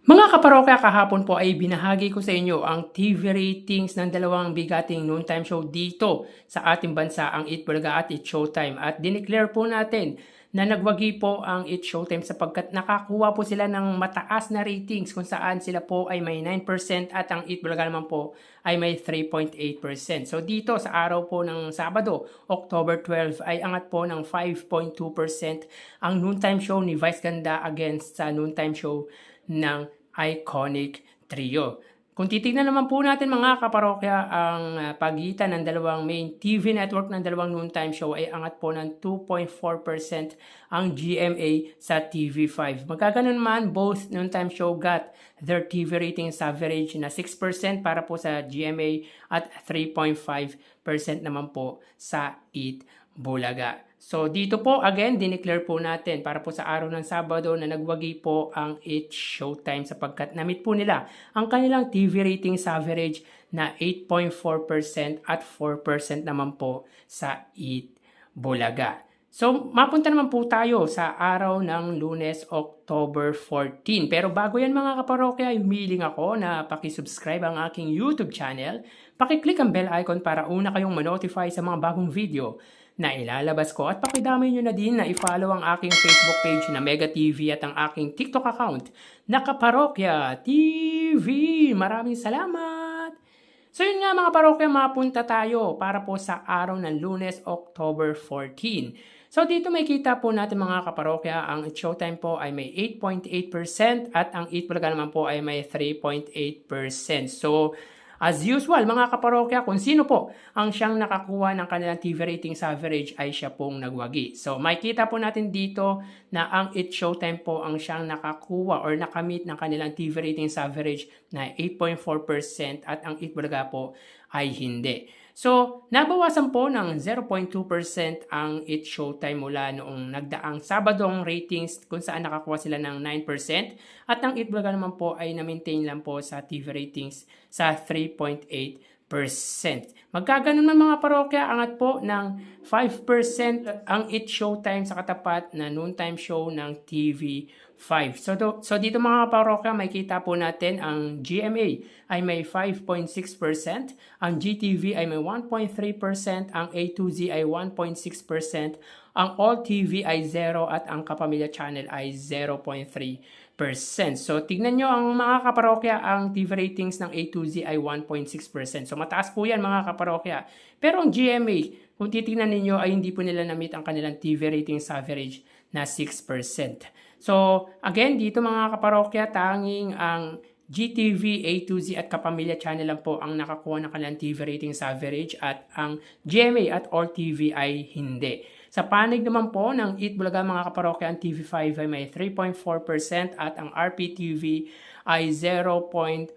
Mga kaparokya, kahapon po ay binahagi ko sa inyo ang TV ratings ng dalawang bigating noontime show dito sa ating bansa, ang Eat Bulaga at Eat Showtime. At dineclare po natin na nagwagi po ang Eat Showtime sapagkat nakakuha po sila ng mataas na ratings kung saan sila po ay may 9% at ang Eat Bulaga naman po ay may 3.8%. So dito sa araw po ng Sabado, October 12 ay angat po ng 5.2% ang noontime show ni Vice Ganda against sa noontime show ng Iconic Trio. Kung titignan naman po natin mga kaparokya, ang pagitan ng dalawang main TV network ng dalawang noontime show ay angat po ng 2.4% ang GMA sa TV5. Magkaganon man, both noontime show got their TV ratings average na 6% para po sa GMA at 3.5% naman po sa Eat Bulaga. So dito po again, dineclare po natin para po sa araw ng Sabado na nagwagi po ang Eat Showtime sapagkat na-meet po nila ang kanilang TV ratings average na 8.4% at 4% naman po sa Eat Bulaga. So mapunta naman po tayo sa araw ng Lunes, October 14. Pero bago yan mga kaparokya, humiling ako na pakisubscribe ang aking YouTube channel. Pakiclick ang bell icon para una kayong manotify sa mga bagong video na ilalabas ko at pakidamay nyo na din na i-follow ang aking Facebook page na Mega TV at ang aking TikTok account na Kaparokya TV. Maraming salamat! So yun nga mga parokya, mapunta tayo para po sa araw ng Lunes, October 14. So dito may kita po natin mga kaparokya, ang Showtime po ay may 8.8% at ang Eat Bulaga naman po ay may 3.8%. So as usual, mga kaparokya, kung sino po ang siyang nakakuha ng kanilang TV ratings average ay siya pong nagwagi. So, makikita po natin dito na ang Eat Showtime po ang siyang nakakuha or nakamit ng kanilang TV ratings average na 8.4% at ang Eat Bulaga po ay hindi. So, nabawasan po ng 0.2% ang Eat Showtime mula noong nagdaang Sabadong ratings kung saan nakakuha sila ng 9% at ang Eat Bulaga naman po ay na-maintain lang po sa TV ratings sa 3.8%. Magkaganon man mga parokya, angat po ng 5% ang Eat Showtime sa katapat na noontime show ng TV5. So dito mga parokya, makikita po natin ang GMA ay may 5.6%, ang GTV ay may 1.3%, ang A2Z ay 1.6%, ang All TV ay 0 at ang Kapamilya Channel ay 0.3%. So, tignan nyo ang mga kaparokya, ang TV ratings ng A2Z ay 1.6%. So, mataas po yan mga kaparokya. Pero ang GMA, kung titignan ninyo, ay hindi po nila na-meet ang kanilang TV ratings average na 6%. So, again, dito mga kaparokya, tanging ang GTV, A2Z at Kapamilya Channel lang po ang nakakuha ng kanilang TV ratings average at ang GMA at All TV ay hindi. Sa panig naman po ng Eat Bulaga mga kaparokya, ang TV5 ay may 3.4% at ang RPTV ay 0.4%.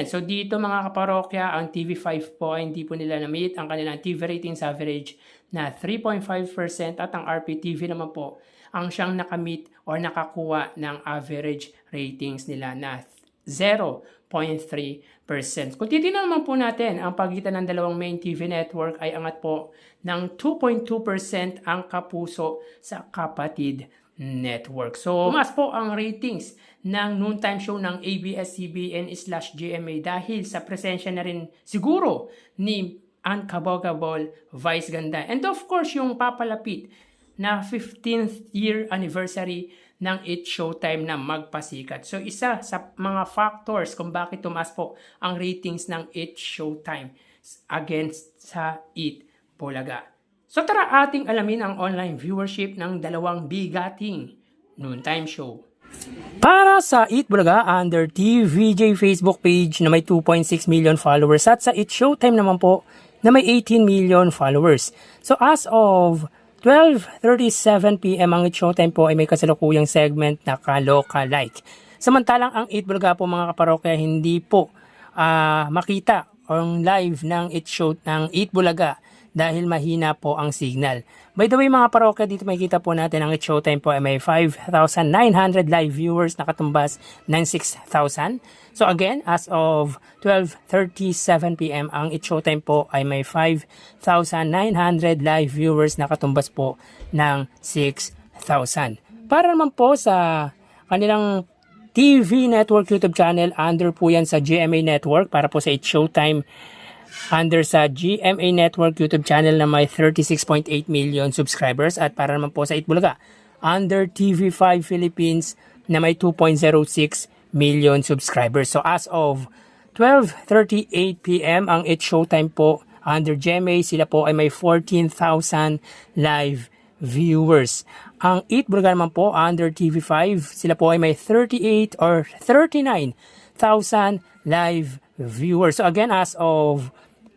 So dito mga kaparokya, ang TV5 po ay hindi po nila na-meet ang kanilang TV ratings average na 3.5% at ang RPTV naman po ang siyang nakamit or nakakuha ng average ratings nila na 0.3%. Kung titignan naman po natin, ang pagitan ng dalawang main TV network ay angat po ng 2.2% ang kapuso sa kapatid network. So, tumaas po ang ratings ng noontime show ng ABS-CBN/GMA dahil sa presensya na rin siguro ni Unkabogable Vice Ganda. And of course, yung papalapit na 15th year anniversary ng Eat Showtime na magpasikat. So, isa sa mga factors kung bakit tumaas po ang ratings ng Eat Showtime against sa Eat Bulaga. So, tara ating alamin ang online viewership ng dalawang bigating noontime show. Para sa Eat Bulaga, under TVJ Facebook page na may 2.6 million followers at sa Eat Showtime naman po na may 18 million followers. So, as of 12:37 PM ang Eat Showtime po ay may kasalukuyang segment na Kaloka-like. Samantalang ang Eat Bulaga po mga kaparokya hindi po makita ang live ng Eat Bulaga dahil mahina po ang signal. By the way mga parokya, dito makikita po natin ang Eat Showtime po ay may 5,900 live viewers na katumbas ng 6,000. So again, as of 12:37 PM, ang Eat Showtime po ay may 5,900 live viewers na katumbas po ng 6,000. Para naman po sa kanilang TV Network YouTube channel. Under po yan sa GMA Network para po sa It's Showtime. Under sa GMA Network YouTube channel na may 36.8 million subscribers. At para naman po sa Itbulaga, under TV5 Philippines na may 2.06 million subscribers. So as of 12:38 PM ang It's Showtime po under GMA, sila po ay may 14,000 live viewers. Ang Itbulaga naman po under TV5, sila po ay may 38 or 39,000 live viewers. So again, as of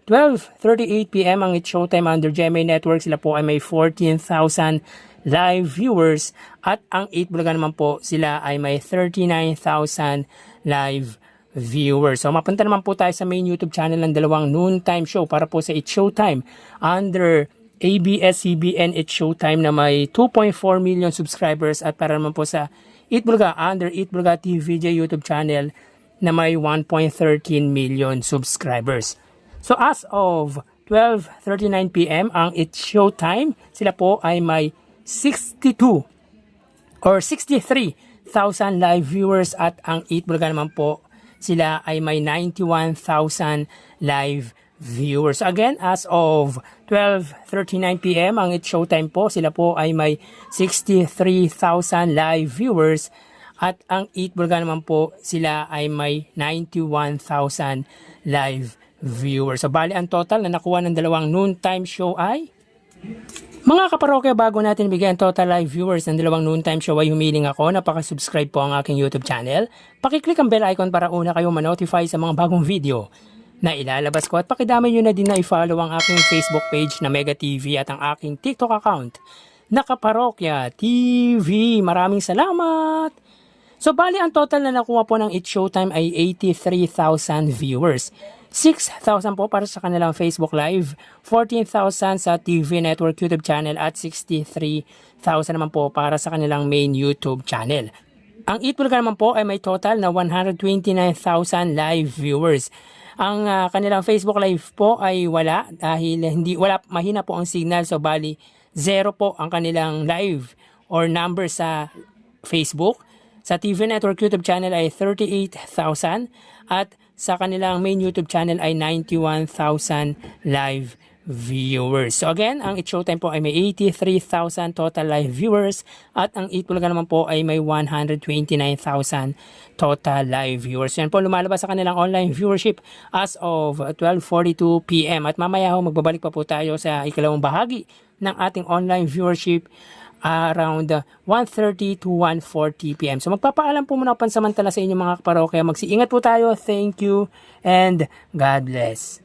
12:38 PM ang It's Showtime under GMA Network, sila po ay may 14,000 live viewers. At ang Itbulaga naman po, sila ay may 39,000 live viewers. So mapunta naman po tayo sa main YouTube channel ng dalawang noontime show para po sa It's Showtime under ABS-CBN It's Showtime na may 2.4 million subscribers. At para naman po sa Itbulaga under Itbulaga TVJ YouTube channel na may 1.13 million subscribers. So as of 12:39 PM ang It's Showtime, sila po ay may 62 or 63,000 live viewers. At ang Itbulaga naman po, sila ay may 91,000 live viewers. Again, as of 12:39 PM ang It's Showtime po, sila po ay may 63,000 live viewers. At ang Itbulaga naman po, sila ay may 91,000 live viewers. So bali ang total na nakuha ng dalawang noontime show ay, mga kaparokya, bago natin bigyan total live viewers ng dalawang noontime show ay humiling ako na pakisubscribe po ang aking YouTube channel. Pakiclick ang bell icon para una kayo ma-notify sa mga bagong video na ilalabas ko. At pakidamay nyo na din na i-follow ang aking Facebook page na Mega TV at ang aking TikTok account na Kaparokya TV. Maraming salamat! So bali ang total na nakuha po ng It's Showtime ay 83,000 viewers. 6,000 po para sa kanilang Facebook Live, 14,000 sa TV Network YouTube channel at 63,000 naman po para sa kanilang main YouTube channel. Ang Itbulaga naman po ay may total na 129,000 live viewers. Ang kanilang Facebook Live po ay wala dahil mahina po ang signal, so bali 0 po ang kanilang live or number sa Facebook. Sa TV Network YouTube channel ay 38,000 at sa kanilang main YouTube channel ay 91,000 live viewers. So again, ang It's Showtime po ay may 83,000 total live viewers at ang Itbulaga naman po ay may 129,000 total live viewers. Yan po lumalabas sa kanilang online viewership as of 12:42 PM. At mamaya ho magbabalik pa po tayo sa ikalawang bahagi ng ating online viewership around 1:30 to 1:40 PM. So magpapaalam po muna pansamantala sa inyo mga kaparokya. Magsiingat po tayo. Thank you and God bless.